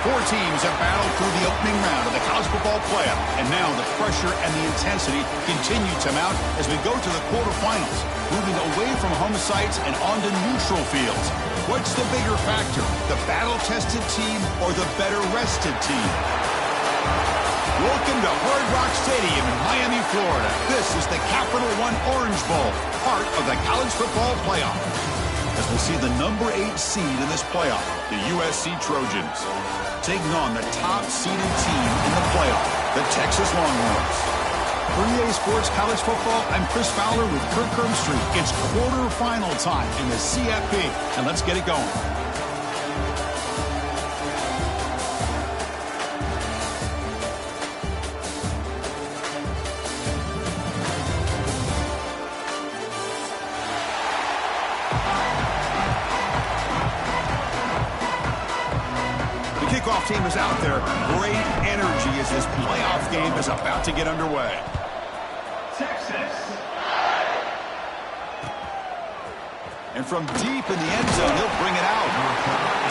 Four teams have battled through the opening round of the college football playoff, and now the pressure and the intensity continue to mount as we go to the quarterfinals, moving away from home sites and onto neutral fields. What's the bigger factor, the battle-tested team or the better-rested team? Welcome to Hard Rock Stadium in Miami, Florida. This is the Capital One Orange Bowl, part of the college football playoff. As we see the number 8 seed in this playoff, the USC Trojans, taking on the top-seeded team in the playoff, the Texas Longhorns. For EA Sports College Football, I'm Chris Fowler with Kirk Street. It's quarterfinal time in the CFP, and let's get it going. Kickoff team is out there. Great energy as this playoff game is about to get underway. Texas. And from deep in the end zone, he'll bring it out.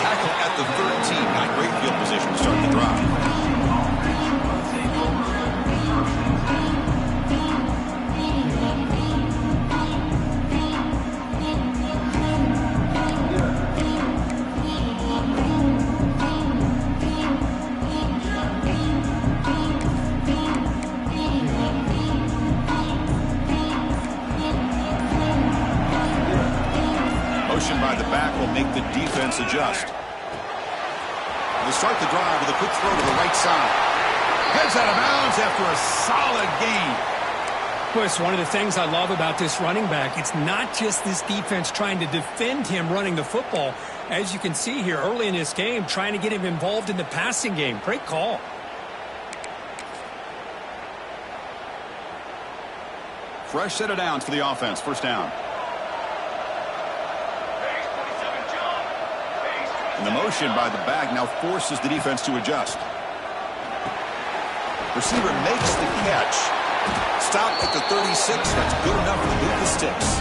Tackle at the 13. Not great field position to start the drive. By the back will make the defense adjust. They start the drive with a quick throw to the right side. Heads out of bounds after a solid gain. Well, it's one of the things I love about this running back. It's not just this defense trying to defend him running the football. As you can see here early in this game, trying to get him involved in the passing game. Great call. Fresh set of downs for the offense. First down. And the motion by the back now forces the defense to adjust. Receiver makes the catch. Stop at the 36. That's good enough to move the sticks.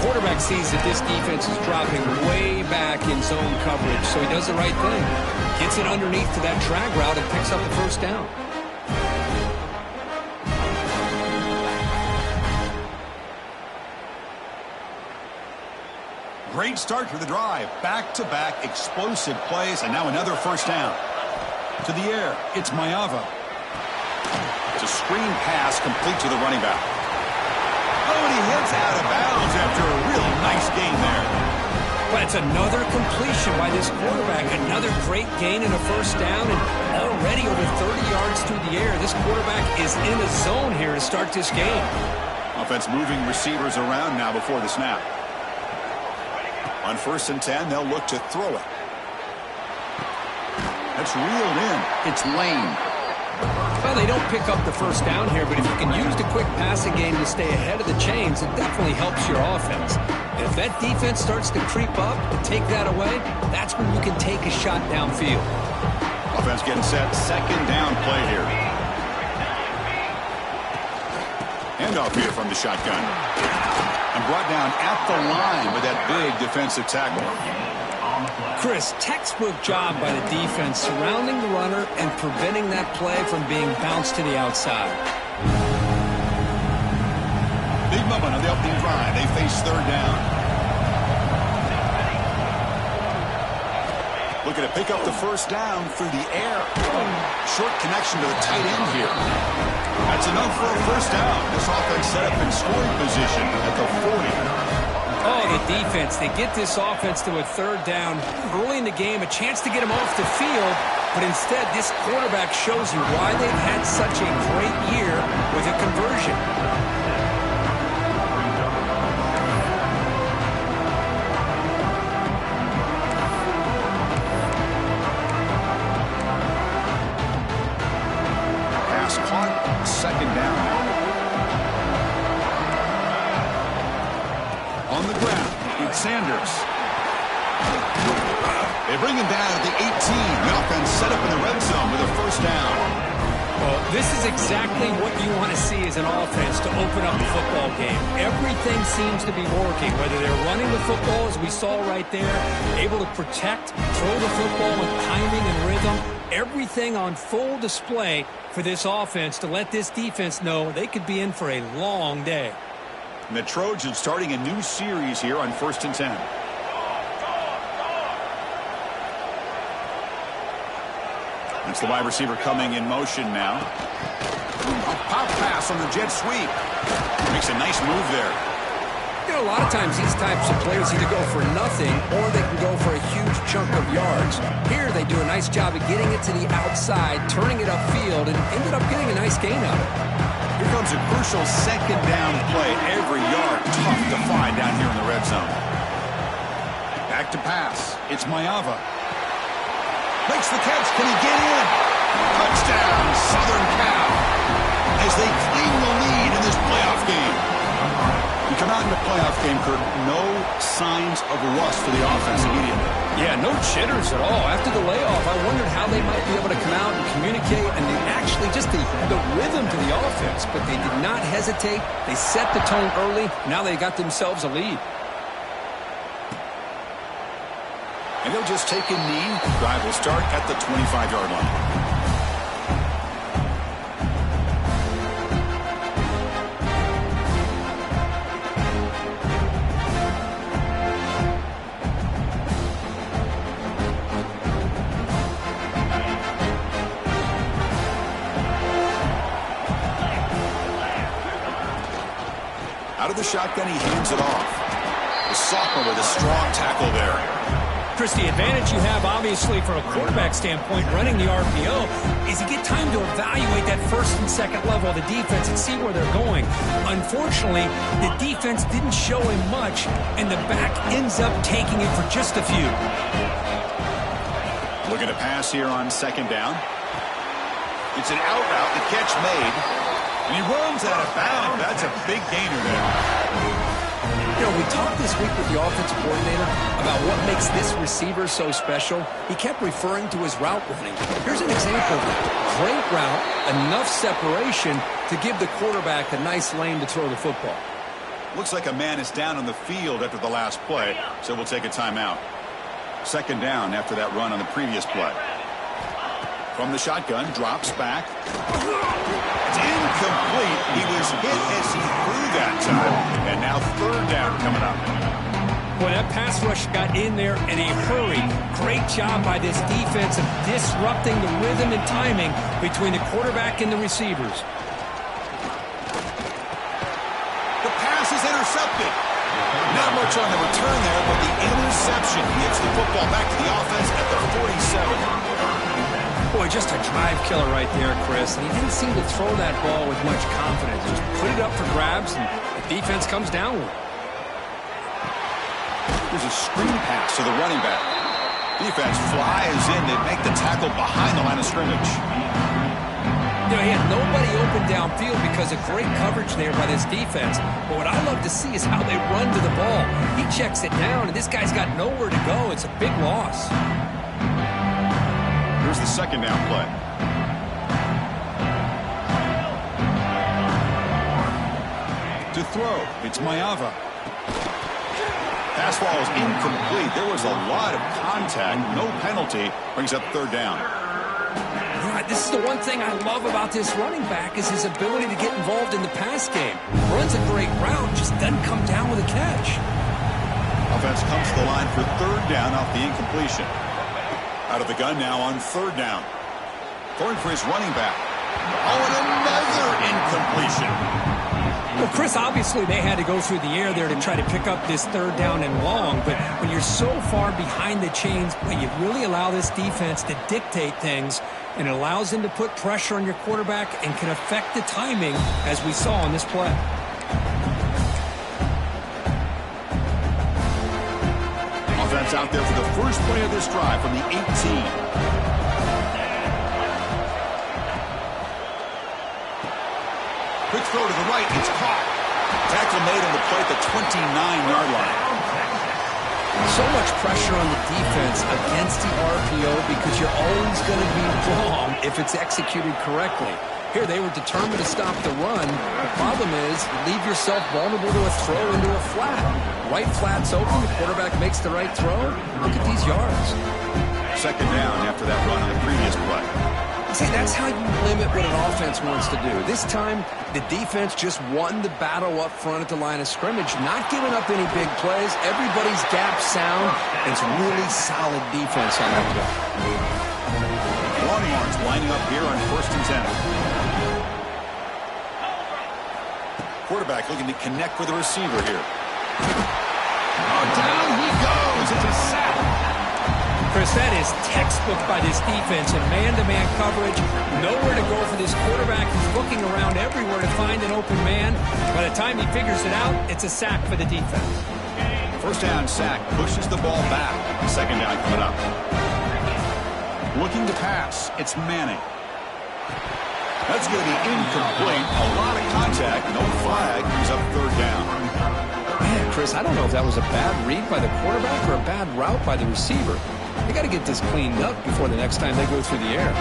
Quarterback sees that this defense is dropping way back in zone coverage, so he does the right thing. Gets it underneath to that drag route and picks up the first down. Great start to the drive. Back-to-back explosive plays, and now another first down. To the air, it's Mayava. It's a screen pass complete to the running back. Oh, and he hits out of bounds after a really nice gain there. But it's another completion by this quarterback. Another great gain and a first down, and already over 30 yards through the air. This quarterback is in the zone here to start this game. Offense moving receivers around now before the snap. On 1st and 10, they'll look to throw it. That's reeled in. It's Lane. Well, they don't pick up the first down here, but if you can use the quick passing game to stay ahead of the chains, it definitely helps your offense. And if that defense starts to creep up and take that away, that's when you can take a shot downfield. Offense getting set. Second down play here. Handoff here from the shotgun. And brought down at the line with that big defensive tackle. Chris, textbook job by the defense surrounding the runner and preventing that play from being bounced to the outside. Big moment on the opening drive. They face third down. Looking to pick up the first down through the air. Short connection to the tight end here. That's enough for a first down. This offense set up in scoring position at the 40. Oh, the defense. They get this offense to a third down early in the game, a chance to get him off the field, but instead this quarterback shows you why they've had such a great year with a conversion. Pass caught, second down. On the ground, it's Sanders. They bring him down at the 18. The offense set up in the red zone with a first down. Well, this is exactly what you want to see as an offense to open up the football game. Everything seems to be working, whether they're running the football, as we saw right there, able to protect, throw the football with timing and rhythm, everything on full display for this offense to let this defense know they could be in for a long day. And the Trojans starting a new series here on 1st and 10. It's the wide receiver coming in motion now. A pop pass on the jet sweep. Makes a nice move there. You know, a lot of times these types of players either go for nothing or they can go for a huge chunk of yards. Here they do a nice job of getting it to the outside, turning it upfield, and ended up getting a nice gain out of it. Here comes a crucial second down play. Every yard tough to find down here in the red zone. Back to pass. It's Mayava. Makes the catch. Can he get in? Touchdown, Southern Cal. As they claim the lead in this playoff game. You come out in the playoff game, Kurt, no signs of rust for the offense immediately. Yeah, no jitters at all. After the layoff, I wondered how they might be able to come out and communicate and actually just the rhythm to the offense. But they did not hesitate. They set the tone early. Now they got themselves a lead. And they'll just take a knee. Drive will start at the 25-yard line. Out of the shotgun, he hands it off. The sophomore with a strong tackle there. Chris, the advantage you have, obviously, from a quarterback standpoint, running the RPO, is you get time to evaluate that first and second level of the defense and see where they're going. Unfortunately, the defense didn't show him much, and the back ends up taking it for just a few. Looking to pass here on second down. It's an out route, the catch made, and he runs out of bounds. That's a big gainer there. You know, we talked this week with the offensive coordinator about what makes this receiver so special. He kept referring to his route running. Here's an example of it. Great route, enough separation to give the quarterback a nice lane to throw the football. Looks like a man is down on the field after the last play, so we'll take a timeout. Second down after that run on the previous play. From the shotgun, drops back. It's incomplete. He was hit as he threw that time. And now third down coming up. Boy, that pass rush got in there in a hurry. Great job by this defense of disrupting the rhythm and timing between the quarterback and the receivers. The pass is intercepted. Not much on the return there, but the interception gets the football back to the offense at the 47. Boy, just a drive killer right there, Chris. And he didn't seem to throw that ball with much confidence. Just put it up for grabs, and the defense comes down with it. There's a screen pass to the running back. Defense flies in to make the tackle behind the line of scrimmage. You know, he had nobody open downfield because of great coverage there by this defense. But what I love to see is how they run to the ball. He checks it down, and this guy's got nowhere to go. It's a big loss. Here's the second down play. To throw, it's Mayava. Pass ball is incomplete. There was a lot of contact. No penalty. Brings up third down. Right, this is the one thing I love about this running back is his ability to get involved in the pass game. Runs a great route, just doesn't come down with a catch. Offense comes to the line for third down off the incompletion. Out of the gun now on third down. Throwing for his running back. Oh, and another incompletion. Well, Chris, obviously they had to go through the air there to try to pick up this third down and long, but when you're so far behind the chains, you really allow this defense to dictate things, and it allows them to put pressure on your quarterback and can affect the timing, as we saw on this play. Offense out there for the first play of this drive from the 18. Quick throw to the right. It's caught. Tackle made on the play at the 29-yard line. So much pressure on the defense against the RPO because you're always going to be wrong if it's executed correctly. Here, they were determined to stop the run. The problem is you leave yourself vulnerable to a throw into a flat. Right flat's open. The quarterback makes the right throw. Look at these yards. Second down after that run on the previous play. See, that's how you limit what an offense wants to do. This time, the defense just won the battle up front at the line of scrimmage, not giving up any big plays. Everybody's gap sound. It's really solid defense on that play. Longhorns lining up here on 1st and 10. Quarterback looking to connect with the receiver here. Oh, down he goes. It's a sack. Chris, that is textbook by this defense in man-to-man coverage. Nowhere to go for this quarterback. He's looking around everywhere to find an open man. By the time he figures it out, it's a sack for the defense. First down sack pushes the ball back. Second down coming up. Looking to pass. It's Manning. That's going to be incomplete. A lot of contact. No flag. He's up 3rd down. Man, Chris, I don't know if that was a bad read by the quarterback or a bad route by the receiver. They got to get this cleaned up before the next time they go through the air.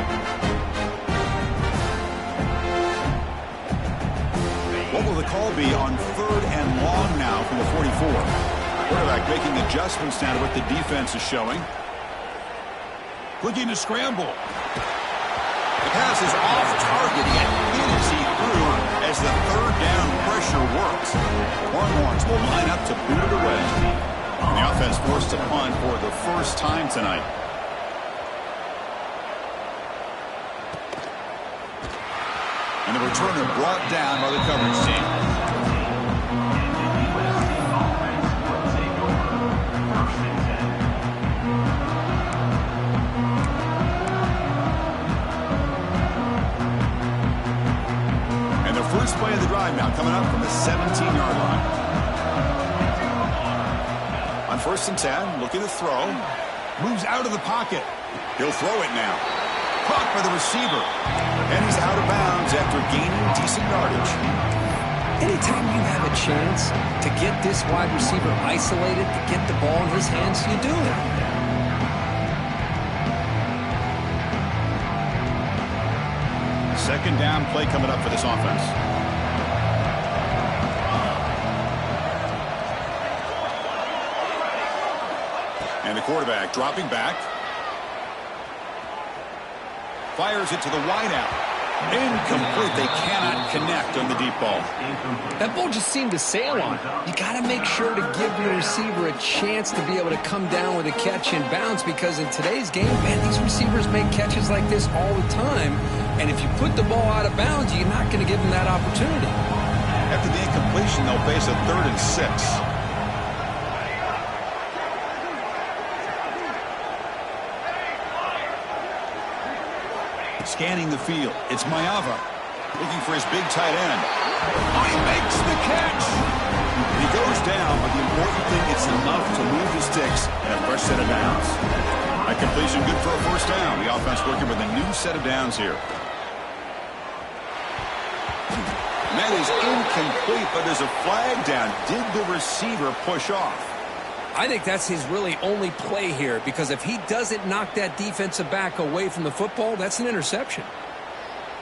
What will the call be on 3rd and long now from the 44? Quarterback making adjustments now to what the defense is showing. Looking to scramble. The pass is off target. Yet is he through as the 3rd down pressure works. Longhorns will line up to boot it away. And the offense forced to punt for the first time tonight. And the returner brought down by the coverage team. And the first play of the drive now coming up from the 17-yard line. On 1st and 10, looking to throw. Moves out of the pocket. He'll throw it now. Caught by the receiver. And he's out of bounds after gaining decent yardage. Anytime you have a chance to get this wide receiver isolated, to get the ball in his hands, you do it. Second down play coming up for this offense. And the quarterback dropping back. Fires it to the wideout. Incomplete. They cannot connect on the deep ball. That ball just seemed to sail on. You got to make sure to give your receiver a chance to be able to come down with a catch and bounce, because in today's game, man, these receivers make catches like this all the time. And if you put the ball out of bounds, you're not going to give them that opportunity. After the incompletion, they'll face a 3rd and 6. Scanning the field. It's Mayava looking for his big tight end. Oh, he makes the catch. And he goes down, but the important thing, it's enough to move the sticks and a fresh set of downs. That completion good for a first down. The offense working with a new set of downs here. And that is incomplete, but there's a flag down. Did the receiver push off? I think that's his really only play here, because if he doesn't knock that defensive back away from the football, that's an interception.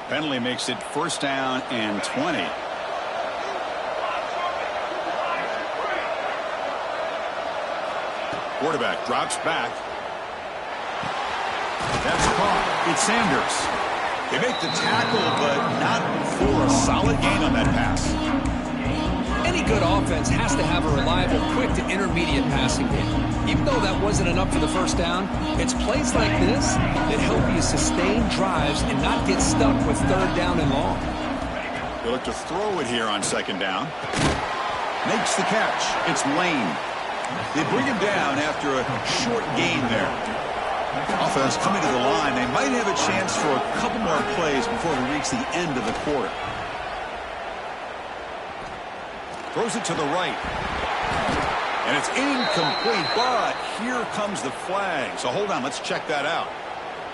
Penalty makes it 1st down and 20. Quarterback drops back. That's caught. It's Sanders. They make the tackle, but not for a solid gain on that pass. Any good offense has to have a reliable, quick to intermediate passing game. Even though that wasn't enough for the first down, it's plays like this that help you sustain drives and not get stuck with 3rd down and long. They look to throw it here on 2nd down. Makes the catch. It's Lane. They bring him down after a short gain there. Offense coming to the line. They might have a chance for a couple more plays before we reach the end of the quarter. Throws it to the right. And it's incomplete, but here comes the flag. So hold on, let's check that out.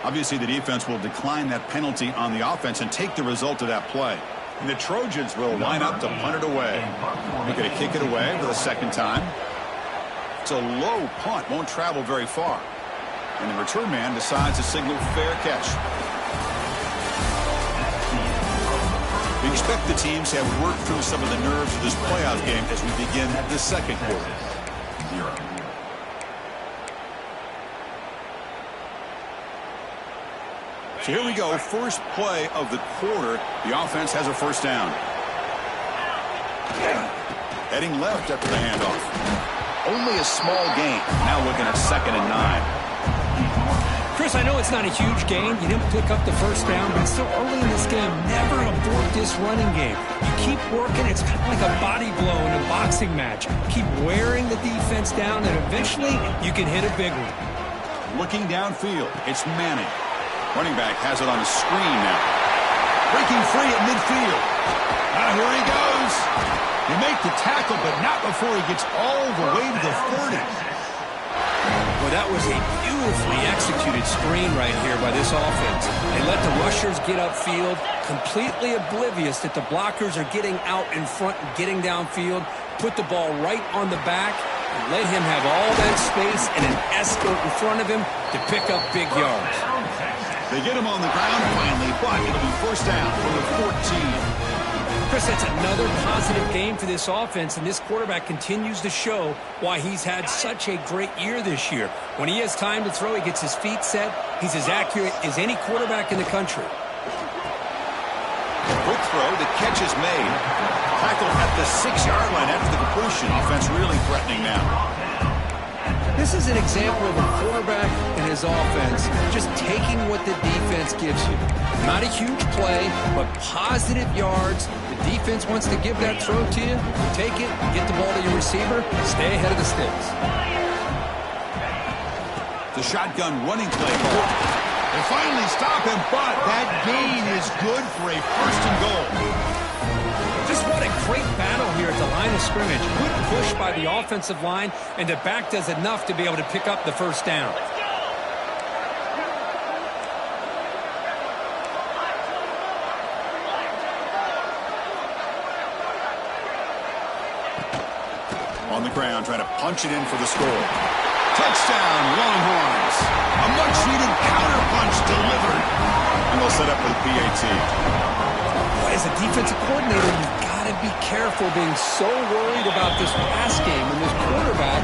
Obviously, the defense will decline that penalty on the offense and take the result of that play. And the Trojans will line up to punt it away. They're going to kick it away for the 2nd time. It's a low punt, won't travel very far. And the return man decides to signal fair catch. We expect the teams to have worked through some of the nerves of this playoff game as we begin the second quarter. So here we go, first play of the quarter. The offense has a first down. Heading left after the handoff. Only a small gain. Now looking at 2nd and 9. Chris, I know it's not a huge gain. You didn't pick up the first down, but it's still early in this game. Never abort this running game. You keep working. It's kind of like a body blow in a boxing match. Keep wearing the defense down, and eventually you can hit a big one. Looking downfield, it's Manning. Running back has it on his screen now. Breaking free at midfield. Now here he goes. You make the tackle, but not before he gets all the way to the 30. Well, that was a beautifully executed screen right here by this offense. They let the rushers get upfield, completely oblivious that the blockers are getting out in front and getting downfield, put the ball right on the back, and let him have all that space and an escort in front of him to pick up big yards. They get him on the ground finally, but it'll be first down from the 14. Chris, that's another positive game for this offense, and this quarterback continues to show why he's had such a great year this year. When he has time to throw, he gets his feet set. He's as accurate as any quarterback in the country. Quick throw, the catch is made. Tackled at the 6-yard line after the completion. Offense really threatening now. This is an example of a quarterback and his offense just taking what the defense gives you. Not a huge play, but positive yards. The defense wants to give that throw to you. Take it, get the ball to your receiver, stay ahead of the sticks. The shotgun running play. They finally stop him, but that gain is good for a first and goal. Just what a great battle here at the line of scrimmage. Good push by the offensive line, and the back does enough to be able to pick up the first down. On the ground, trying to punch it in for the score. Touchdown, Longhorns. A much-needed counter-punch delivered. And they'll set up for the PAT. As a defensive coordinator, you've got to be careful being so worried about this pass game and this quarterback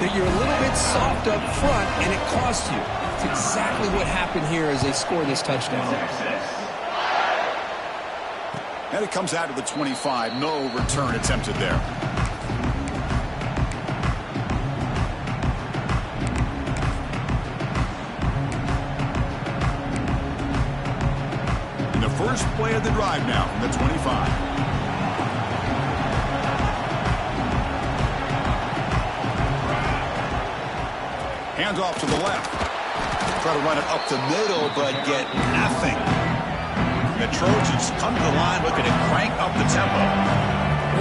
that you're a little bit soft up front, and it costs you. It's exactly what happened here as they score this touchdown. And it comes out to the 25. No return attempted there. First play of the drive now from the 25. Hands off to the left. Try to run it up the middle, but get nothing. The Trojans come to the line looking to crank up the tempo.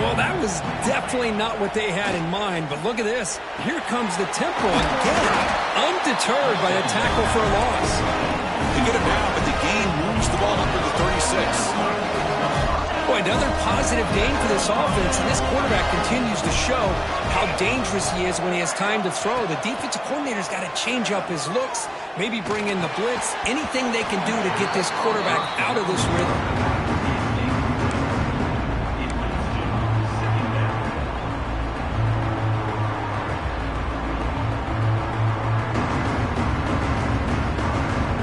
Well, that was definitely not what they had in mind, but look at this. Here comes the tempo again. Undeterred by a tackle for a loss. They get him down, but the gain moves the ball up to the 36. Boy, another positive gain for this offense, and this quarterback continues to show how dangerous he is when he has time to throw. The defensive coordinator's got to change up his looks, maybe bring in the blitz, anything they can do to get this quarterback out of this rhythm.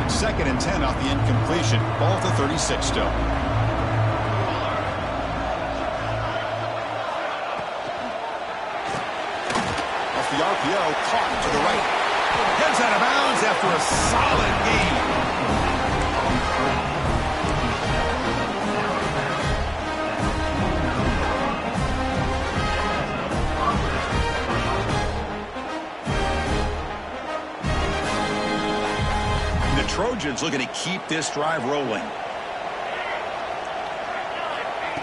Second and 10 off the incompletion. Ball to 36 still. Off the RPO, caught to the right. Heads out of bounds after a solid gain. Trojans looking to keep this drive rolling.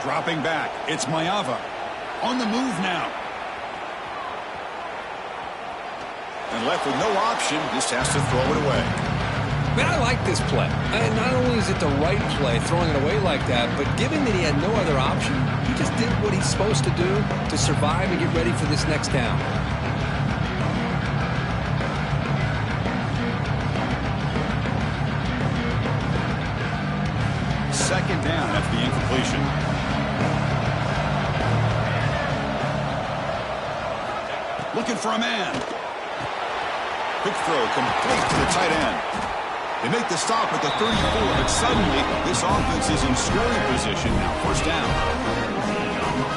Dropping back. It's Mayava. On the move now. And left with no option. Just has to throw it away. Man, I like this play. And not only is it the right play, throwing it away like that, but given that he had no other option, he just did what he's supposed to do to survive and get ready for this next down. down after the incompletion. Looking for a man. Quick throw complete to the tight end. They make the stop at the 34, but suddenly this offense is in scoring position now. First down.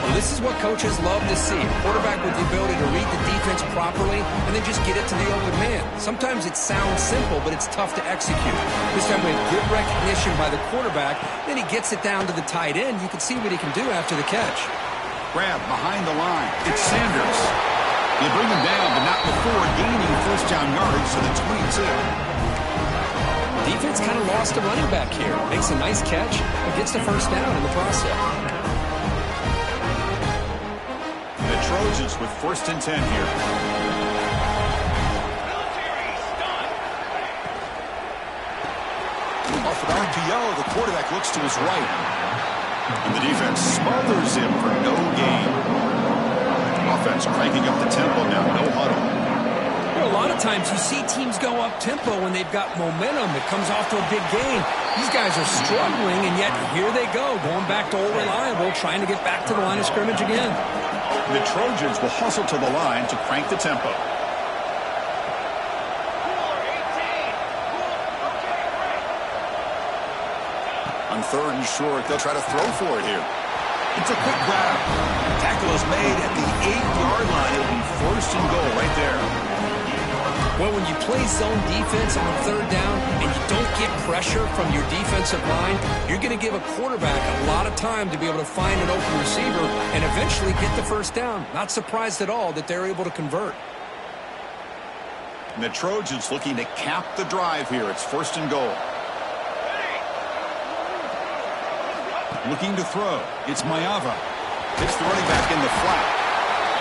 Well, this is what coaches love to see. A quarterback with the ability to read the defense properly and then just get it to the open man. Sometimes it sounds simple, but it's tough to execute. This time we have good recognition by the quarterback. Then he gets it down to the tight end. You can see what he can do after the catch. Grab behind the line. It's Sanders. They bring him down, but not before gaining first down yardage to the 22. Defense kind of lost a running back here. Makes a nice catch and gets the first down in the process. The Trojans with 1st and 10 here. Off an RPO, the quarterback looks to his right. And the defense smothers him for no gain. Offense cranking up the tempo now, no huddle. You know, a lot of times you see teams go up tempo when they've got momentum. It comes off to a big gain. These guys are struggling, and yet here they go, going back to old reliable, trying to get back to the line of scrimmage again. The Trojans will hustle to the line to crank the tempo. On 3rd and short, they'll try to throw for it here. It's a quick grab. Tackle is made at the 8-yard line. It'll be 1st and goal right there. Well, when you play zone defense on 3rd down and you don't get pressure from your defensive line, you're going to give a quarterback a lot of time to be able to find an open receiver and eventually get the first down. Not surprised at all that they're able to convert. And the Trojans looking to cap the drive here. It's 1st and goal. Looking to throw. It's Mayava. Hits the running back in the flat.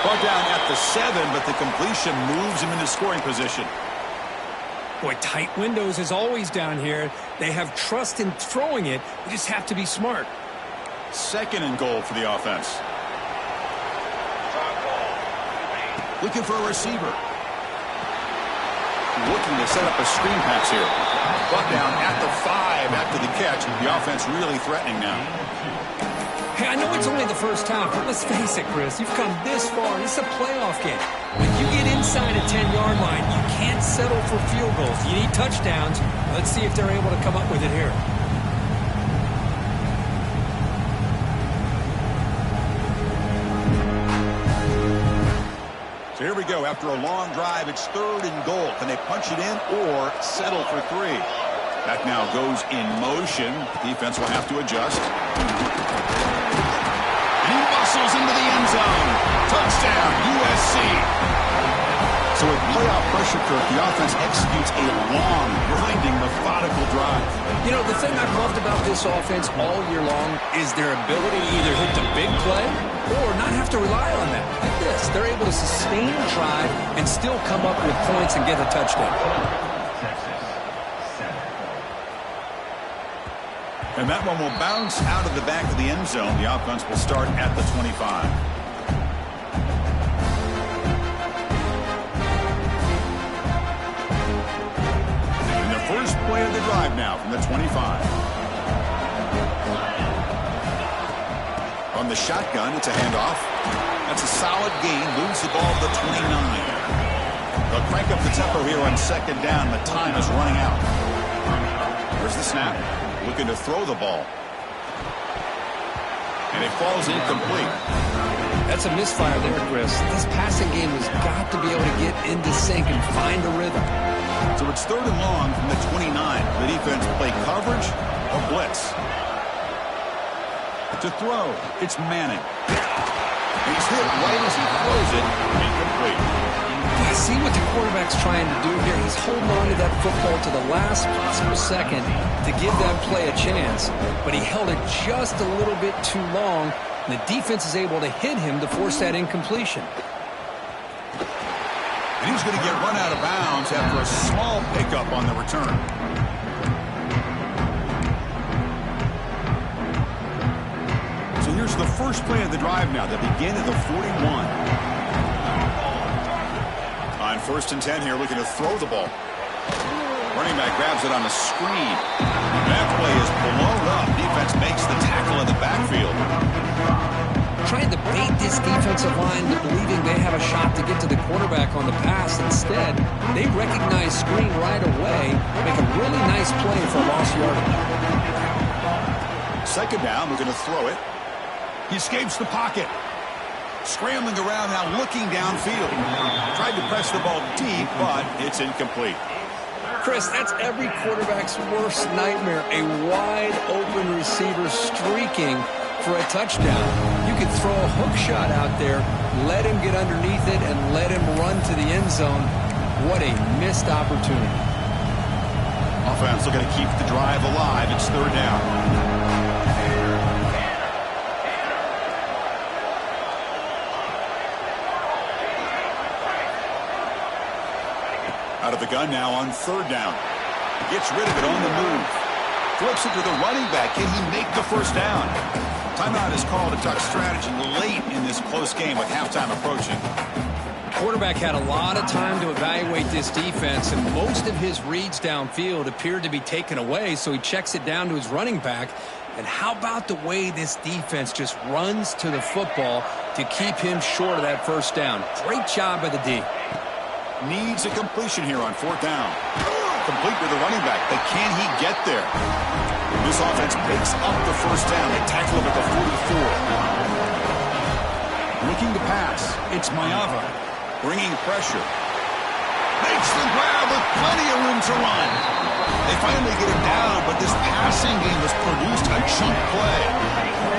Brought down at the 7, but the completion moves him into scoring position. Boy, tight windows is always down here. They have trust in throwing it. They just have to be smart. 2nd and goal for the offense. Looking for a receiver. Looking to set up a screen pass here. Brought down at the 5 after the catch. The offense really threatening now. Hey, I know it's only the first half, but let's face it, Chris. You've come this far. This is a playoff game. When you get inside a 10-yard line, you can't settle for field goals. You need touchdowns. Let's see if they're able to come up with it here. So here we go. After a long drive, it's 3rd and goal. Can they punch it in or settle for 3? That now goes in motion. Defense will have to adjust. And he muscles into the end zone. Touchdown, USC. So with playoff pressure, Kirk, the offense executes a long, grinding, methodical drive. You know, the thing I've loved about this offense all year long is their ability to either hit the big play or not have to rely on that. Like this, they're able to sustain a drive and still come up with points and get a touchdown. And that one will bounce out of the back of the end zone. The offense will start at the 25. And the first play of the drive now from the 25. On the shotgun, it's a handoff. That's a solid gain. Moves the ball to the 29. They'll crank up the tempo here on 2nd down. The time is running out. Here's the snap. Looking to throw the ball. And it falls incomplete. That's a misfire there, Chris. This passing game has got to be able to get into sync and find a rhythm. So it's 3rd and long from the 29. The defense play coverage or blitz. To throw, it's Manning. He's hit right as he throws it. Incomplete. I see what the quarterback's trying to do here. He's holding on to that football to the last possible second to give that play a chance. But he held it just a little bit too long. And the defense is able to hit him to force that incompletion. And he's going to get run out of bounds after a small pickup on the return. So here's the first play of the drive now. They begin at the 41. On 1st and 10 here, looking to throw the ball. Running back grabs it on the screen. And after play is blown up. Defense makes the tackle in the backfield. Trying to bait this defensive line into believing they have a shot to get to the quarterback on the pass. Instead, they recognize screen right away, make a really nice play for lost yardage. Second down, we're going to throw it. He escapes the pocket. Scrambling around now, looking downfield. Tried to press the ball deep, but it's incomplete. Chris, that's every quarterback's worst nightmare. A wide-open receiver streaking for a touchdown. You could throw a hook shot out there, let him get underneath it, and let him run to the end zone. What a missed opportunity. Offense looking to keep the drive alive. It's third down. Out of the gun now on third down. Gets rid of it on the move. Flips it to the running back. Can he make the first down? Timeout is called a duck strategy late in this close game with halftime approaching. Quarterback had a lot of time to evaluate this defense, and most of his reads downfield appeared to be taken away, so he checks it down to his running back. And how about the way this defense just runs to the football to keep him short of that first down? Great job by the D. Needs a completion here on fourth down. Complete with the running back, but can he get there? This offense picks up the first down. They tackle him at the 44. Looking to pass. It's Mayava. Bringing pressure. Makes the grab with plenty of room to run. They finally get him down, but this passing game has produced a chunk play.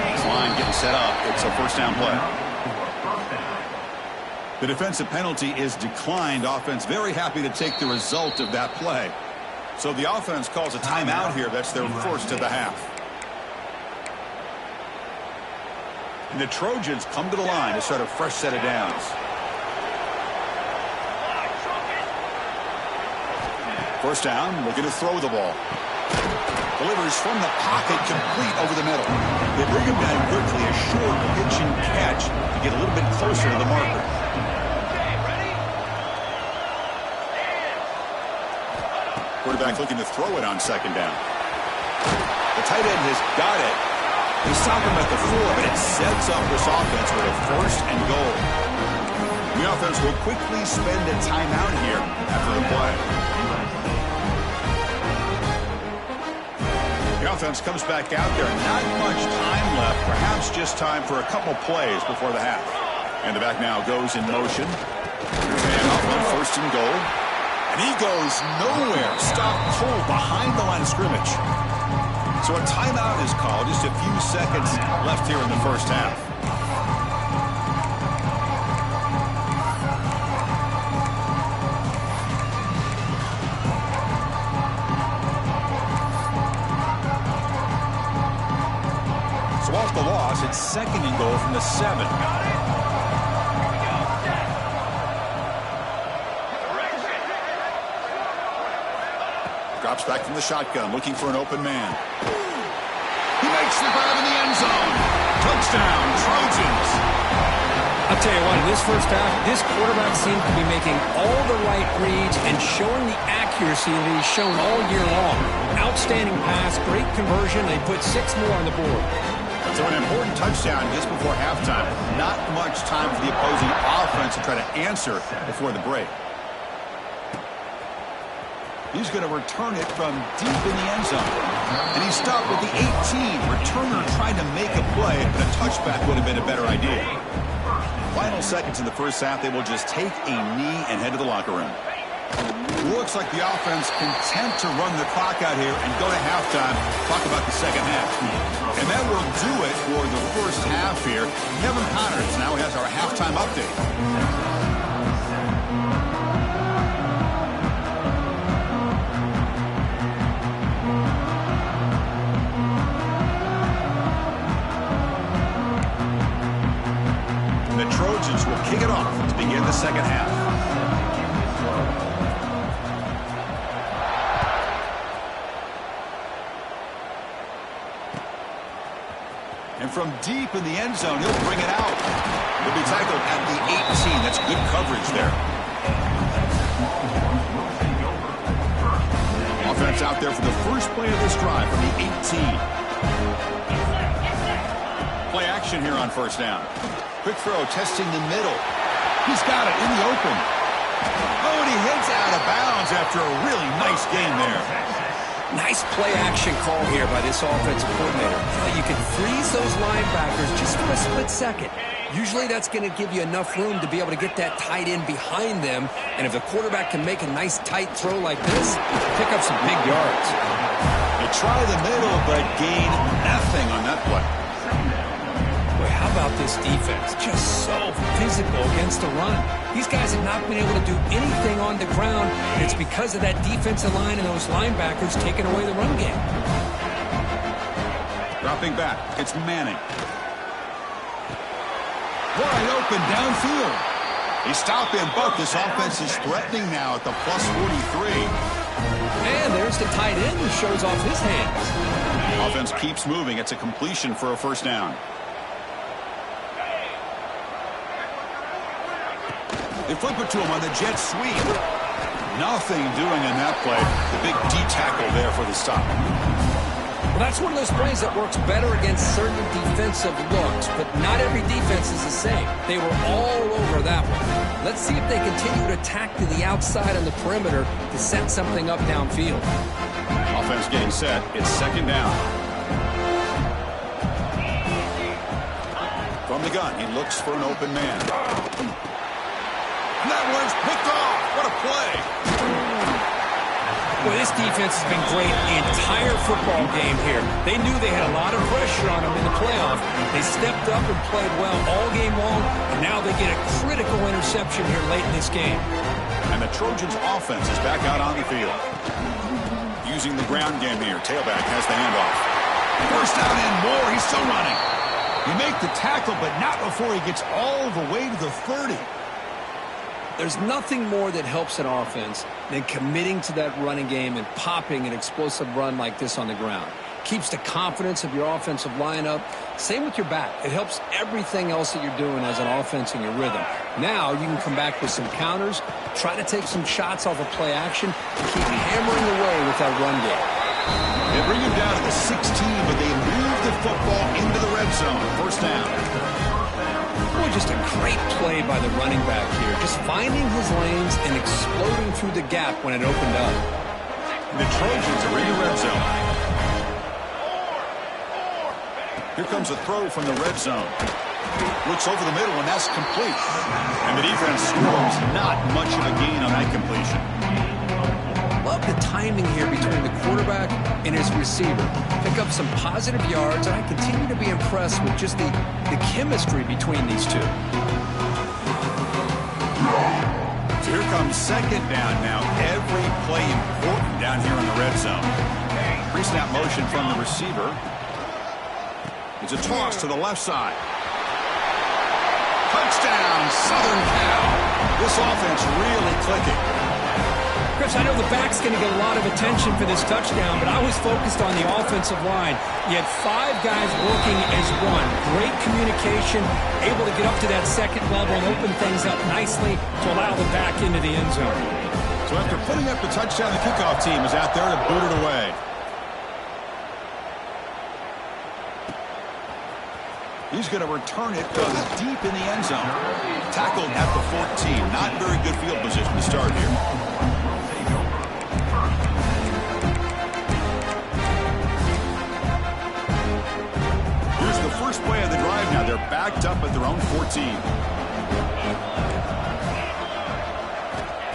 This line getting set up. It's a first down play. The defensive penalty is declined. Offense very happy to take the result of that play. So the offense calls a timeout here. That's their first of the half. And the Trojans come to the line to start a fresh set of downs. First down, looking to throw the ball. Delivers from the pocket, complete over the middle. They bring him down quickly, a short pitch and catch to get a little bit closer to the marker. Quarterback looking to throw it on second down. The tight end has got it. They stop him at the 4, but it sets up this offense with a first and goal. The offense will quickly spend a timeout here after the play. The offense comes back out there. Not much time left. Perhaps just time for a couple plays before the half. And the back now goes in motion. Here's a handoff on first and goal. And he goes nowhere. Stopped cold behind the line of scrimmage. So a timeout is called. Just a few seconds left here in the first half. So off the loss, it's second and goal from the 7. Drops back from the shotgun, looking for an open man. He makes the grab in the end zone. Touchdown, Trojans. I'll tell you what, in this first half, this quarterback seemed to be making all the right reads and showing the accuracy that he's shown all year long. Outstanding pass, great conversion. They put 6 more on the board. So an important touchdown just before halftime. Not much time for the opposing offense to try to answer before the break. He's going to return it from deep in the end zone. And he stopped with the 18. Returner trying to make a play, but a touchback would have been a better idea. Final seconds in the first half, they will just take a knee and head to the locker room. Looks like the offense content to run the clock out here and go to halftime. Talk about the second half. And that will do it for the first half here. Kevin Connors now has our halftime update. The Trojans will kick it off to begin the second half. And from deep in the end zone, he'll bring it out. He'll be tackled at the 18. That's good coverage there. Offense offense out there for the first play of this drive from the 18. Play action here on first down. Quick throw, testing the middle. He's got it in the open. Oh, and he heads out of bounds after a really nice game there. Nice play action call here by this offensive coordinator. You can freeze those linebackers just for a split second. Usually that's going to give you enough room to be able to get that tight end behind them. And if the quarterback can make a nice tight throw like this, pick up some big yards. They try the middle, but gain nothing on that play. Boy, how about this defense? Just so physical against the run. These guys have not been able to do anything on the ground, and it's because of that defensive line and those linebackers taking away the run game. Dropping back, it's Manning. Wide open downfield. They stop him, but this offense is threatening now at the plus 43. And there's the tight end who shows off his hands. Offense keeps moving. It's a completion for a first down. They flip it to him on the jet sweep. Nothing doing in that play. The big D tackle there for the stop. Well, that's one of those plays that works better against certain defensive looks, but not every defense is the same. They were all over that one. Let's see if they continue to attack to the outside on the perimeter to set something up downfield. Offense getting set. It's second down. From the gun, he looks for an open man. And that one's picked off. What a play. Boy, this defense has been great the entire football game here. They knew they had a lot of pressure on them in the playoff. They stepped up and played well all game long, and now they get a critical interception here late in this game. And the Trojans' offense is back out on the field. Using the ground game here. Tailback has the handoff. First down and more. He's still running. You make the tackle, but not before he gets all the way to the 30. There's nothing more that helps an offense than committing to that running game and popping an explosive run like this on the ground. Keeps the confidence of your offensive lineup. Same with your back. It helps everything else that you're doing as an offense in your rhythm. Now you can come back with some counters, try to take some shots off of play action, and keep hammering away with that run game. They bring him down to the 16, but they move the football into the red zone. First down. Boy, just a great play by the running back here. Just finding his lanes and exploding through the gap when it opened up. The Trojans are in the red zone. Here comes a throw from the red zone. Looks over the middle, and that's complete. And the defense scores not much of a gain on that completion. Love the timing here between the quarterback and his receiver. Pick up some positive yards, and I continue to be impressed with just the chemistry between these two. So here comes second down now. Every play important down here in the red zone. Pre-snap motion from the receiver. It's a toss to the left side. Touchdown, Southern Cal. This offense really clicking. Chris, I know the back's going to get a lot of attention for this touchdown, but I was focused on the offensive line. You had 5 guys working as one. Great communication, able to get up to that second level and open things up nicely to allow the back into the end zone. So after putting up the touchdown, the kickoff team is out there to boot it away. He's going to return it deep in the end zone. Tackled at the 14. Not very good field position to start here. Here's the first play of the drive now. They're backed up at their own 14.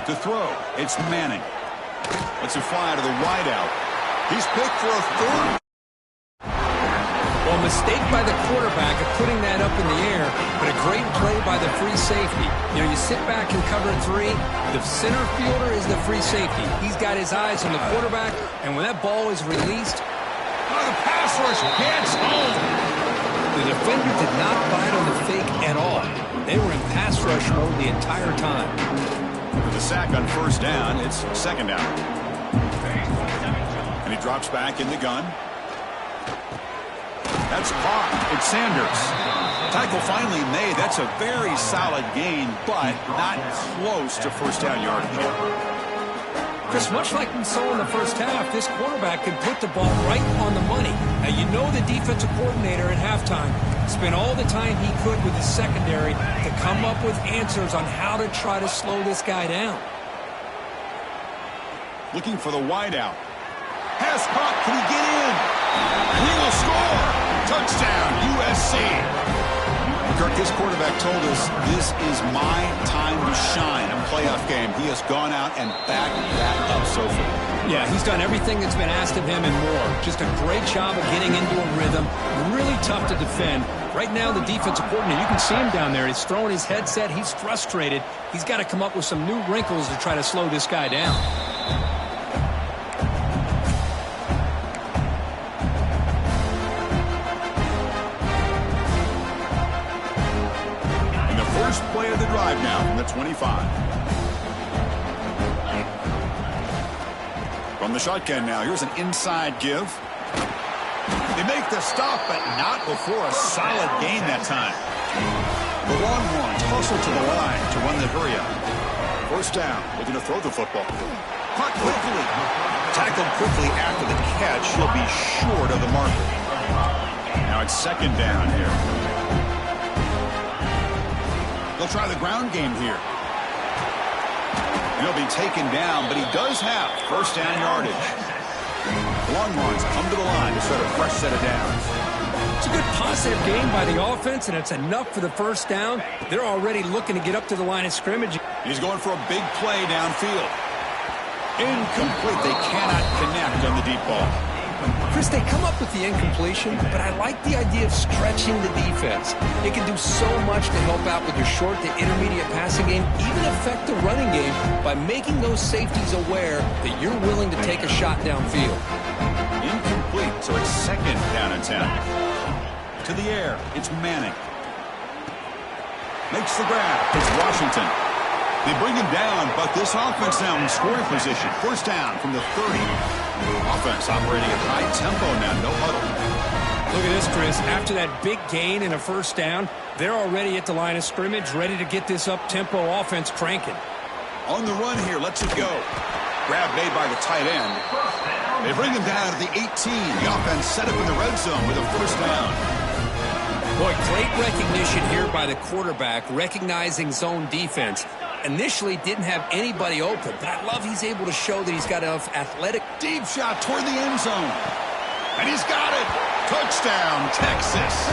To throw, it's Manning. Lets it fly to the wideout. He's picked for a third. Well, a mistake by the quarterback of putting that up in the air, but a great play by the free safety. You know, you sit back and cover 3. The center fielder is the free safety. He's got his eyes on the quarterback, and when that ball is released, The pass rush gets home. the defender did not bite on the fake at all. They were in pass rush mode the entire time. With a sack on first down, it's second down. And he drops back in the gun. That's caught. It's Sanders. Tackle finally made. That's a very solid gain, but not close to first down yardage. Chris, much like we saw in the first half, this quarterback can put the ball right on the money. Now, you know the defensive coordinator at halftime spent all the time he could with the secondary to come up with answers on how to try to slow this guy down. Looking for the wideout. Has caught. Can he get in? He will score. Touchdown, USC. Kirk, this quarterback told us this is my time to shine in a playoff game. He has gone out and backed that up so far. Yeah, he's done everything that's been asked of him and more. Just a great job of getting into a rhythm. Really tough to defend. Right now, the defensive coordinator, you can see him down there. He's throwing his headset. He's frustrated. He's got to come up with some new wrinkles to try to slow this guy down. First play of the drive now from the 25. From the shotgun now, here's an inside give. They make the stop, but not before a solid gain that time. The Longhorns hustle to the line to run the hurry up. First down, looking to throw the football. Caught quickly. Tackled quickly after the catch. He'll be short of the marker. Now it's second down here. They'll try the ground game here. He'll be taken down, but he does have first down yardage. Longhorns come to the line to set a fresh set of downs. It's a good positive game by the offense, and it's enough for the first down. They're already looking to get up to the line of scrimmage. He's going for a big play downfield. Incomplete. They cannot connect on the deep ball. Chris, they come up with the incompletion, but I like the idea of stretching the defense. It can do so much to help out with your short to intermediate passing game, even affect the running game by making those safeties aware that you're willing to take a shot downfield. Incomplete, so it's second down and 10. To the air, it's Manning. Makes the grab. It's Washington. They bring him down, but this offense now in scoring position. First down from the 30. Offense operating at high tempo now, no huddle. Look at this, Chris. After that big gain and a first down, they're already at the line of scrimmage, ready to get this up-tempo offense cranking. On the run here, lets it go. Grab made by the tight end. They bring him down to the 18. The offense set up in the red zone with a first down. Boy, great recognition here by the quarterback, recognizing zone defense. Initially didn't have anybody open, but I love he's able to show that he's got enough athletic. Deep shot toward the end zone. And he's got it. Touchdown, Texas.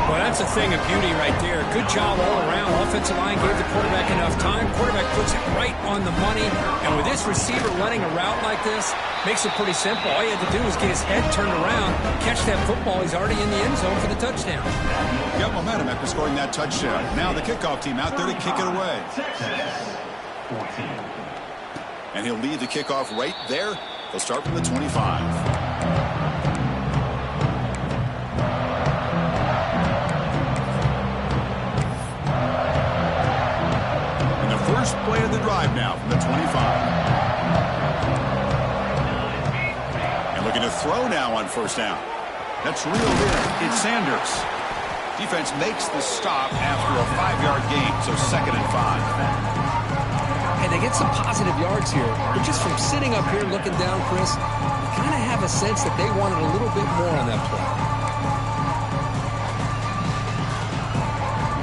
Well, that's a thing of beauty right there. Good job all around. Offensive line gave the quarterback enough time. Quarterback puts it right on the money. And with this receiver running a route like this, makes it pretty simple. All he had to do was get his head turned around, catch that football. He's already in the end zone for the touchdown. Got momentum after scoring that touchdown. Now the kickoff team out there to kick it away. And he'll lead the kickoff right there. They'll start from the 25. First play of the drive now from the 25. And looking to throw now on first down. That's reeled in. It's Sanders. Defense makes the stop after a 5-yard gain, so second and 5. And they get some positive yards here. But just from sitting up here looking down, Chris, you kind of have a sense that they wanted a little bit more on that play.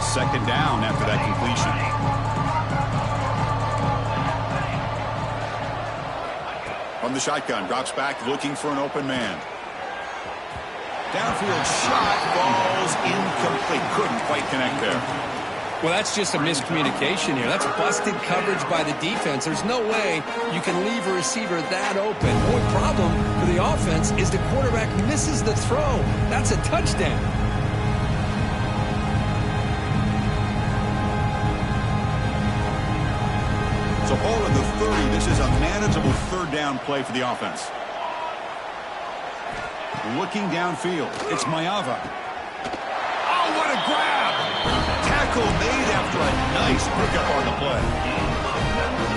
Second down after that completion. From the shotgun, drops back, looking for an open man. Downfield shot, falls incomplete. Couldn't quite connect there. Well, that's just a miscommunication here. That's busted coverage by the defense. There's no way you can leave a receiver that open. The only problem for the offense is the quarterback misses the throw. That's a touchdown. So ball at the 30. This is a manageable third down play for the offense. Looking downfield. It's Mayava. Oh, what a grab! Tackle made after a nice pickup on the play.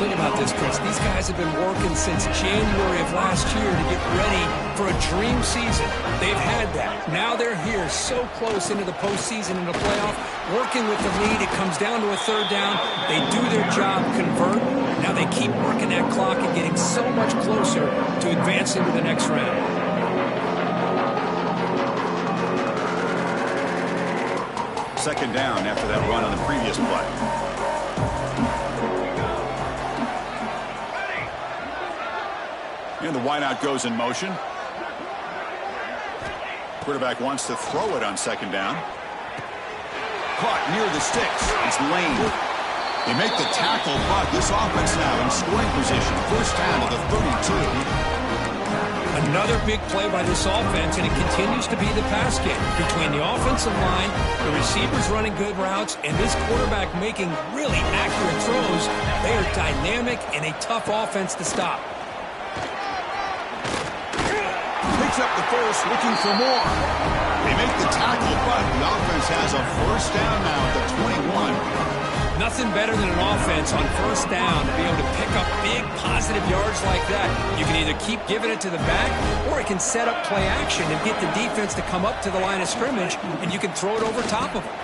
Think about this, Chris. These guys have been working since January of last year to get ready for a dream season. They've had that. Now they're here so close into the postseason and the playoff, working with the lead. It comes down to a third down. They do their job, convert. Now they keep working that clock and getting so much closer to advancing to the next round. Second down after that run on the previous play. And the wideout goes in motion. Quarterback wants to throw it on second down. Caught near the sticks. It's Lane. They make the tackle, but this offense now in scoring position. First down to the 32. Another big play by this offense, and it continues to be the pass game. Between the offensive line, the receivers running good routes, and this quarterback making really accurate throws, they are dynamic and a tough offense to stop. Picks up the first, looking for more. They make the tackle, but the offense has a first down now at the 21. Nothing better than an offense on first down to be able to pick up big positive yards like that. You can either keep giving it to the back, or it can set up play action and get the defense to come up to the line of scrimmage, and you can throw it over top of them.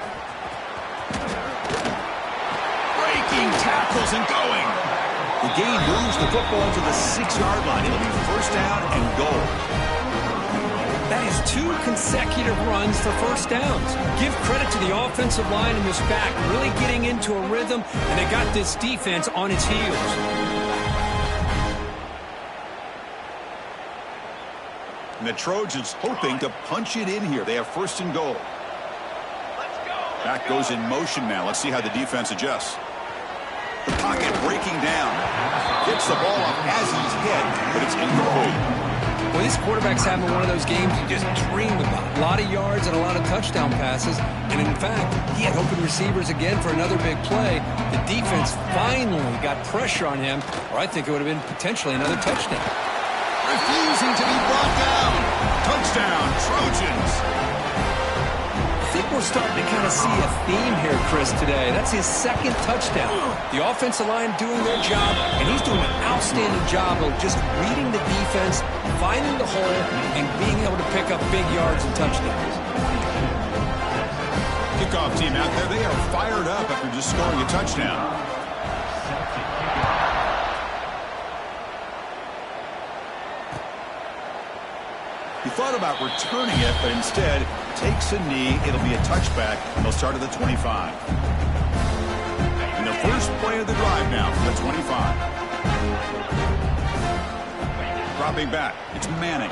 Breaking tackles and going. The gain moves the football to the 6-yard line. It'll be first down and goal. That is 2 consecutive runs for first downs. Give credit to the offensive line and this back really getting into a rhythm, and they got this defense on its heels. And the Trojans hoping to punch it in here. They have first and goal. Back goes in motion now. Let's see how the defense adjusts. The pocket breaking down. Gets the ball up as he's hit, but it's incomplete. Well, this quarterback's having one of those games you just dream about. A lot of yards and a lot of touchdown passes. And in fact, he had open receivers again for another big play. The defense finally got pressure on him, or I think it would have been potentially another touchdown. Refusing to be brought down. Touchdown, Trojans. I think we're starting to kind of see a theme here, Chris, today. That's his second touchdown. The offensive line doing their job, and he's doing an outstanding job of just reading the defense, finding the hole, and being able to pick up big yards and touchdowns. Kickoff team out there, they are fired up after just scoring a touchdown. He thought about returning it, but instead takes a knee. It'll be a touchback, and they'll start at the 25. And the first play of the drive now from the 25. Dropping back, it's Manning.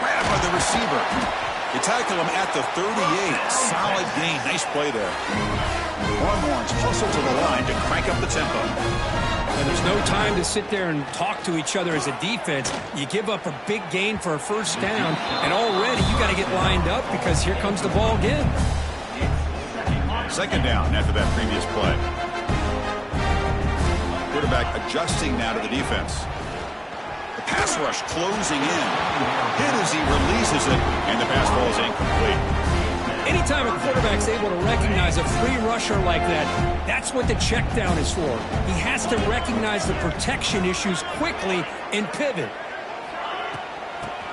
Grabbed by the receiver. They tackle him at the 38. Solid gain. Nice play there. Longhorns hustle to the line to crank up the tempo. And there's no time to sit there and talk to each other as a defense. You give up a big gain for a first down, and already you got to get lined up because here comes the ball again. Second down after that previous play. Quarterback adjusting now to the defense. The pass rush closing in. Hit as he releases it, and the pass ball is incomplete. Anytime a quarterback's able to recognize a free rusher like that, that's what the check down is for. He has to recognize the protection issues quickly and pivot.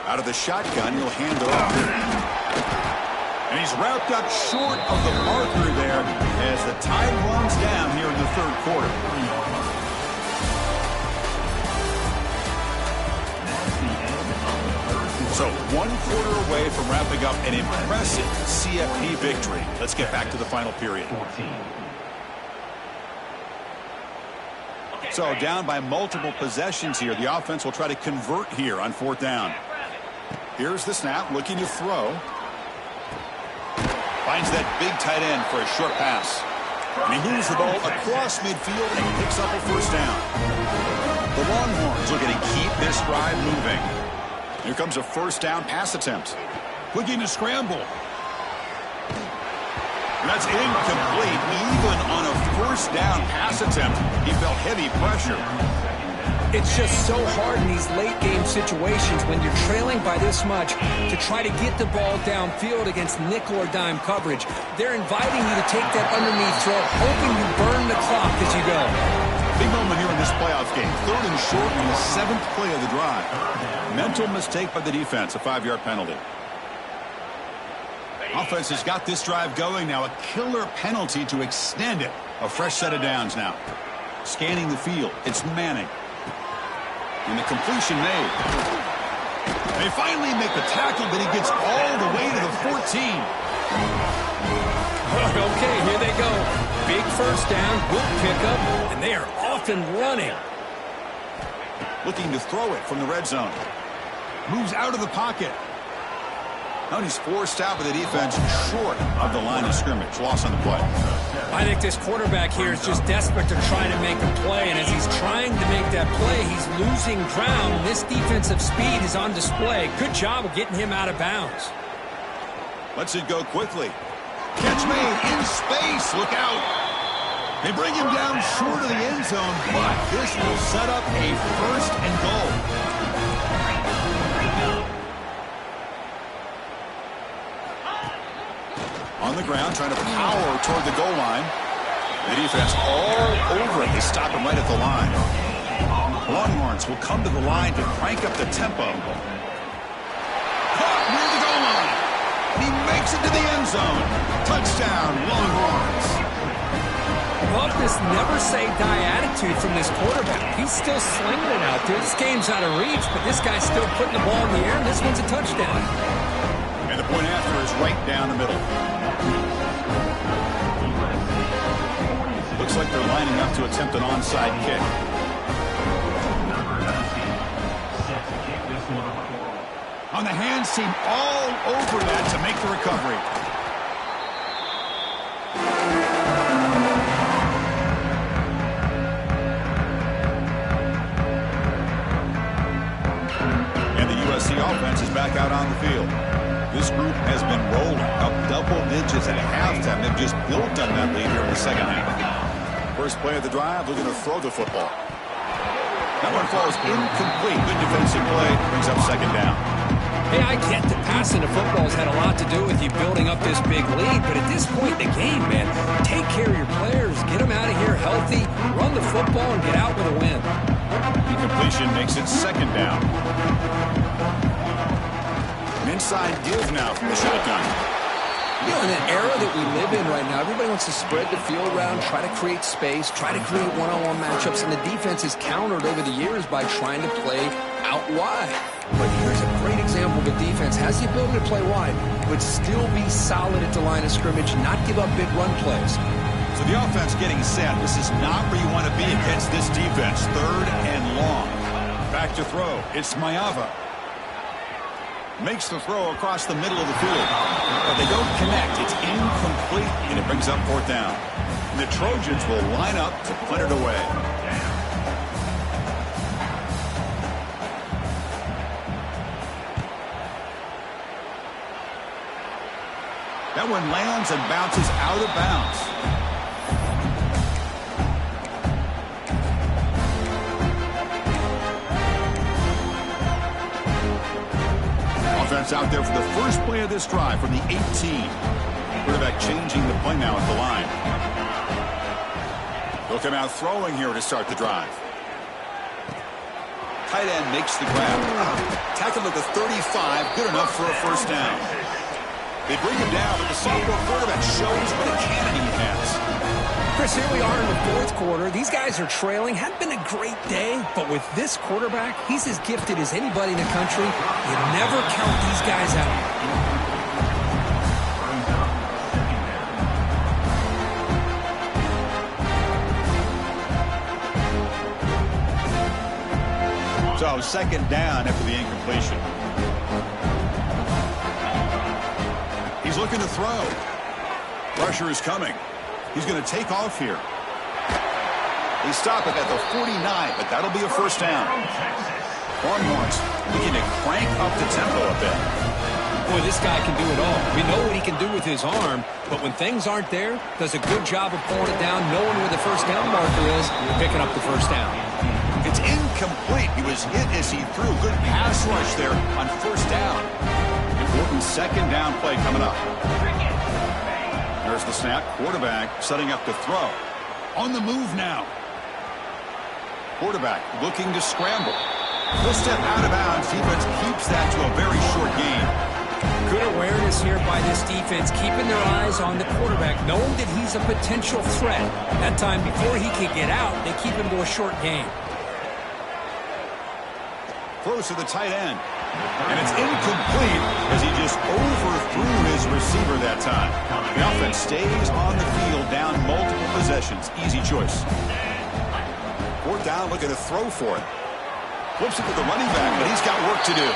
Out of the shotgun, he'll hand it off. And he's wrapped up short of the marker there as the time runs down here in the third quarter. So 1 quarter away from wrapping up an impressive CFP victory. Let's get back to the final period. So down by multiple possessions here. The offense will try to convert here on fourth down. Here's the snap, looking to throw. Finds that big tight end for a short pass. And he moves the ball across midfield and picks up a first down. The Longhorns looking to keep this drive moving. Here comes a first down pass attempt. Looking to scramble. That's incomplete. Even on a first down pass attempt, he felt heavy pressure. It's just so hard in these late-game situations when you're trailing by this much to try to get the ball downfield against nickel or dime coverage. They're inviting you to take that underneath throw, hoping you burn the clock as you go. Big moment here in this playoff game. 3rd and short on the 7th play of the drive. Mental mistake by the defense, a 5-yard penalty. Offense has got this drive going now. A killer penalty to extend it. A fresh set of downs now. Scanning the field. It's Manning. And the completion made. They finally make the tackle, but he gets all the way to the 14. Okay, here they go. Big first down, good pickup, and they are off and running. Looking to throw it from the red zone. Moves out of the pocket. Now he's forced out by the defense short of the line of scrimmage. Loss on the play. I think this quarterback here is just desperate to try to make a play, and as he's trying to make that play, he's losing ground. This defensive speed is on display. Good job of getting him out of bounds. Lets it go quickly. Catch made in space. Look out. They bring him down short of the end zone, but this will set up a 1st and goal. On the ground, trying to power toward the goal line. The defense all over it. They stop him right at the line. Longhorns will come to the line to crank up the tempo. Caught near the goal line. And he makes it to the end zone. Touchdown, Longhorns. Love this never-say-die attitude from this quarterback. He's still slinging it out there. This game's out of reach, but this guy's still putting the ball in the air, and this one's a touchdown. And the point after is right down the middle. Looks like they're lining up to attempt an onside kick. On the hands team all over that to make the recovery. And the USC offense is back out on the field. This group has been rolling up double digits at halftime. They've just built on that lead here in the second half. First play of the drive, looking to throw the football. That one falls incomplete. Good defensive play. Brings up 2nd down. Hey, I get that passing the football has had a lot to do with you building up this big lead, but at this point in the game, man, take care of your players. Get them out of here healthy, run the football, and get out with a win. Incompletion makes it 2nd down. An inside give now from the shotgun. You know, in an era that we live in right now, everybody wants to spread the field around, try to create space, try to create one-on-one matchups, and the defense is countered over the years by trying to play out wide. But here's a great example of a defense has the ability to play wide, but still be solid at the line of scrimmage, not give up big run plays. So the offense getting set. This is not where you want to be against this defense. 3rd and long. Back to throw. It's Mayava. Makes the throw across the middle of the field. But they don't connect. It's incomplete, and it brings up 4th down. And the Trojans will line up to punt it away. That one lands and bounces out of bounds. Offense out there for the first play of this drive from the 18. Quarterback changing the play now at the line. They'll come out throwing here to start the drive. Tight end makes the grab. Tackled at the 35, good enough for a 1st down. They bring him down, but the sophomore quarterback shows what a cannon he has. Chris, here we are in the 4th quarter. These guys are trailing. Hadn't been a great day, but with this quarterback, he's as gifted as anybody in the country. You never count these guys out. So 2nd down after the incompletion. He's looking to throw. Pressure is coming. He's going to take off here. They stop it at the 49, but that'll be a 1st down. Longhorns looking to crank up the tempo a bit. Boy, this guy can do it all. We know what he can do with his arm, but when things aren't there, does a good job of pulling it down, knowing where the 1st down marker is, picking up the 1st down. It's incomplete. incomplete. He was hit as he threw. Good pass rush there on first down. Important second down play coming up. There's the snap. Quarterback setting up to throw. On the move now. Quarterback looking to scramble. He'll step out of bounds. Defense keeps that to a very short gain. Good awareness here by this defense, keeping their eyes on the quarterback, knowing that he's a potential threat. That time, before he could get out, they keep him to a short gain. Throws to the tight end. And it's incomplete as he just overthrew his receiver that time. The offense stays on the field, down multiple possessions. Easy choice. Fourth down, looking to throw for it. Flips it to the running back, but he's got work to do.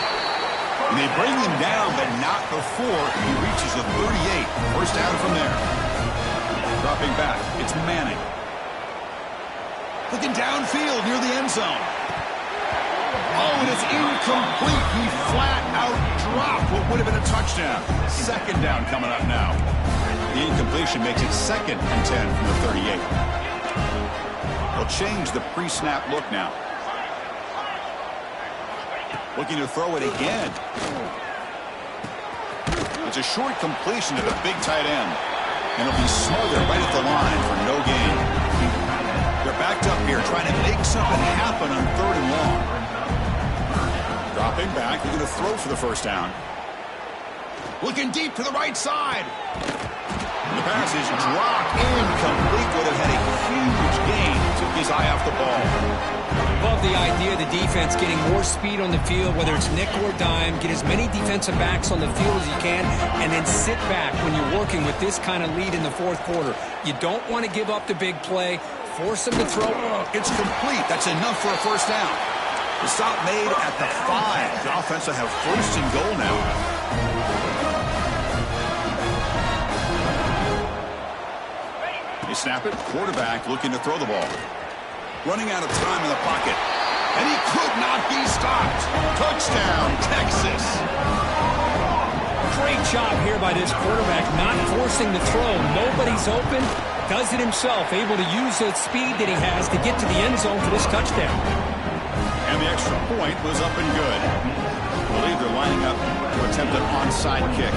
And they bring him down, but not before he reaches the 38. First down from there. Dropping back, it's Manning. Looking downfield near the end zone. Oh, and it's incomplete. He flat out dropped what would have been a touchdown. Second down coming up now. The incompletion makes it 2nd and 10 from the 38. They'll change the pre-snap look now. Looking to throw it again. It's a short completion to the big tight end. And it'll be smothered right at the line for no gain. They're backed up here trying to make something happen on 3rd and long. Dropping back, looking to throw for the first down. Looking deep to the right side. The pass is dropped incomplete. Would have had a huge gain. Took his eye off the ball. Love the idea of the defense getting more speed on the field, whether it's nickel or dime. Get as many defensive backs on the field as you can, and then sit back when you're working with this kind of lead in the 4th quarter. You don't want to give up the big play. Force them to throw. It's complete. That's enough for a first down. The stop made at the 5. The offense will have 1st and goal now. You snap it. Quarterback looking to throw the ball. Running out of time in the pocket. And he could not be stopped. Touchdown, Texas. Great job here by this quarterback, not forcing the throw. Nobody's open. Does it himself. Able to use the speed that he has to get to the end zone for this touchdown. And the extra point was up and good. I believe they're lining up to attempt an onside kick.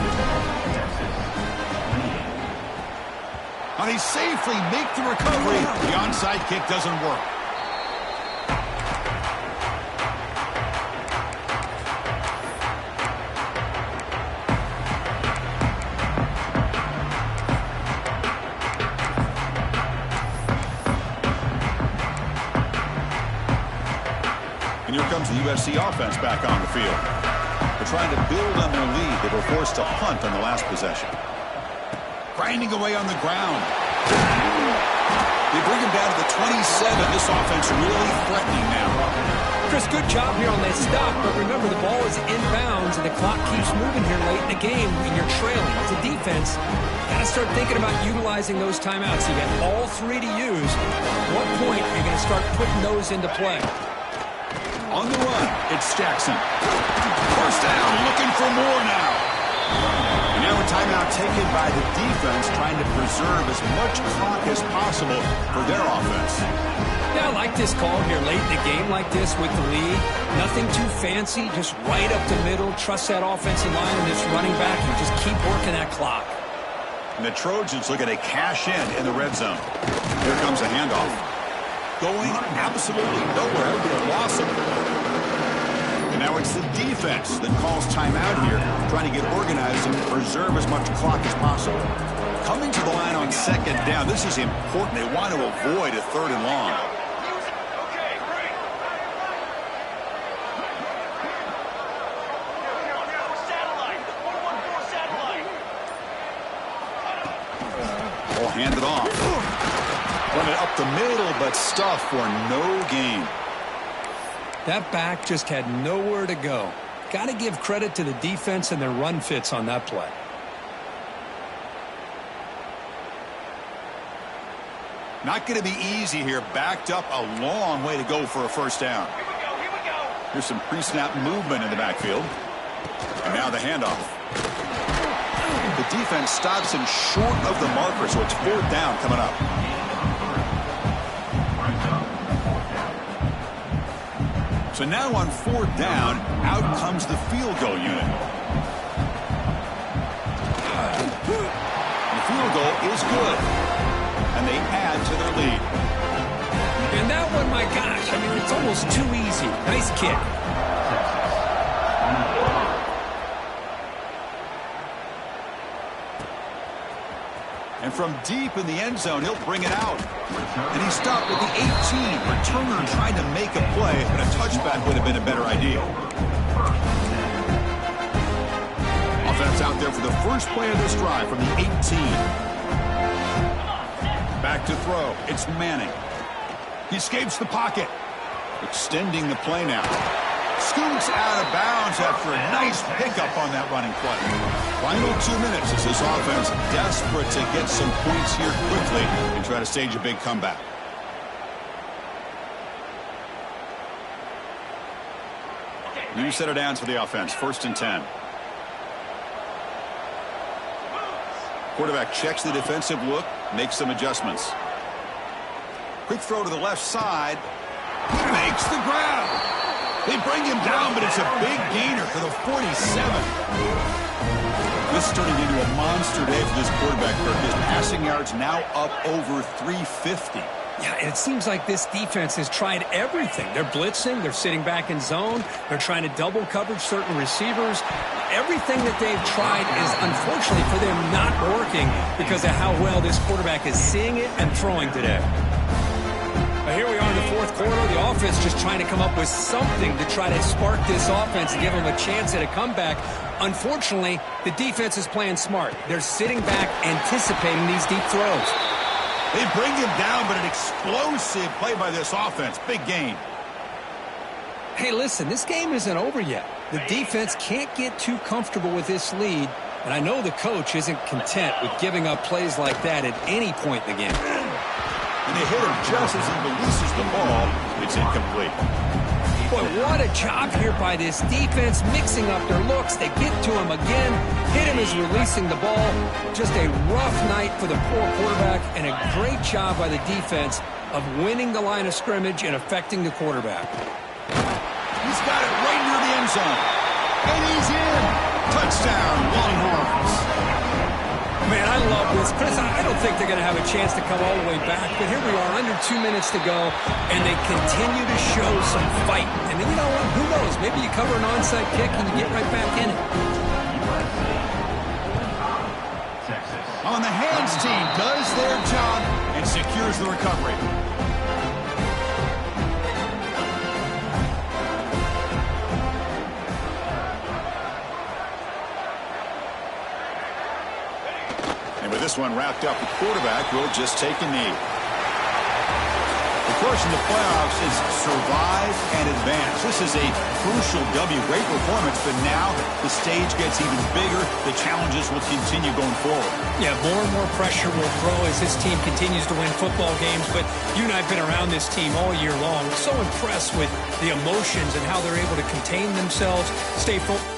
And he safely make the recovery. The onside kick doesn't work. And here comes the USC offense back on the field. They're trying to build on their lead. They were forced to punt on the last possession. Grinding away on the ground. They bring him down to the 27. This offense really threatening now. Chris, good job here on that stop, but remember the ball is inbounds and the clock keeps moving here late in the game and you're trailing. As a defense, got to start thinking about utilizing those timeouts. You got all 3 to use. At what point are you going to start putting those into play? On the run, it's Jackson. First down, looking for more now. And now a timeout taken by the defense, trying to preserve as much clock as possible for their offense. Yeah, I like this call here late in the game like this with the lead. Nothing too fancy, just right up the middle. Trust that offensive line and this running back and just keep working that clock. And the Trojans looking to cash in the red zone. Here comes a handoff. Going absolutely nowhere, but a loss of it. And now it's the defense that calls timeout here, trying to get organized and preserve as much clock as possible. Coming to the line on 2nd down, this is important. They want to avoid a 3rd and long. Ball handed off. Run it up the middle, but stuff for no gain. That back just had nowhere to go. Got to give credit to the defense and their run fits on that play. Not going to be easy here. Backed up a long way to go for a first down. Here we go. Here's some pre-snap movement in the backfield. And now the handoff. The defense stops him short of the marker, so it's 4th down coming up. So now on 4th down, out comes the field goal unit. The field goal is good. And they add to their lead. And that one, my gosh, I mean, it's almost too easy. Nice kick. And from deep in the end zone, he'll bring it out. And he stopped at the 18. Returner trying to make a play, but a touchback would have been a better idea. Offense out there for the first play of this drive from the 18. Back to throw. It's Manning. He escapes the pocket. Extending the play now. Scoots out of bounds after a nice pickup on that running play. Final 2 minutes as this offense desperate to get some points here quickly and try to stage a big comeback. New set of downs for the offense. 1st and 10. Quarterback checks the defensive look, makes some adjustments. Quick throw to the left side. He makes the grab. They bring him down, but it's a big gainer for the 47. This is turning into a monster day for this quarterback, Kirk. His passing yards now up over 350. Yeah, and it seems like this defense has tried everything. They're blitzing. They're sitting back in zone. They're trying to double coverage certain receivers. Everything that they've tried is, unfortunately for them, not working because of how well this quarterback is seeing it and throwing today. Here we are in the 4th quarter. The offense just trying to come up with something to try to spark this offense and give them a chance at a comeback. Unfortunately, the defense is playing smart. They're sitting back, anticipating these deep throws. They bring him down, but an explosive play by this offense. Big gain. Hey, listen, this game isn't over yet. The defense can't get too comfortable with this lead, and I know the coach isn't content with giving up plays like that at any point in the game. And they hit him just as he releases the ball. It's incomplete. Boy, what a job here by this defense, mixing up their looks. They get to him again. Hit him as releasing the ball. Just a rough night for the poor quarterback, and a great job by the defense of winning the line of scrimmage and affecting the quarterback. He's got it right near the end zone. And he's in. Touchdown, Longhorns. Man, I love this. Chris, I don't think they're going to have a chance to come all the way back, but here we are, under 2 minutes to go, and they continue to show some fight. And then, you know what? Who knows? Maybe you cover an onside kick and you get right back in it. On the hands team does their job and secures the recovery. And with this one wrapped up, the quarterback will just take a knee. The course in the playoffs is survive and advance. This is a crucial W. Great performance, but now the stage gets even bigger. The challenges will continue going forward. Yeah, more and more pressure will grow as this team continues to win football games, but you and I have been around this team all year long. So impressed with the emotions and how they're able to contain themselves, stay focused.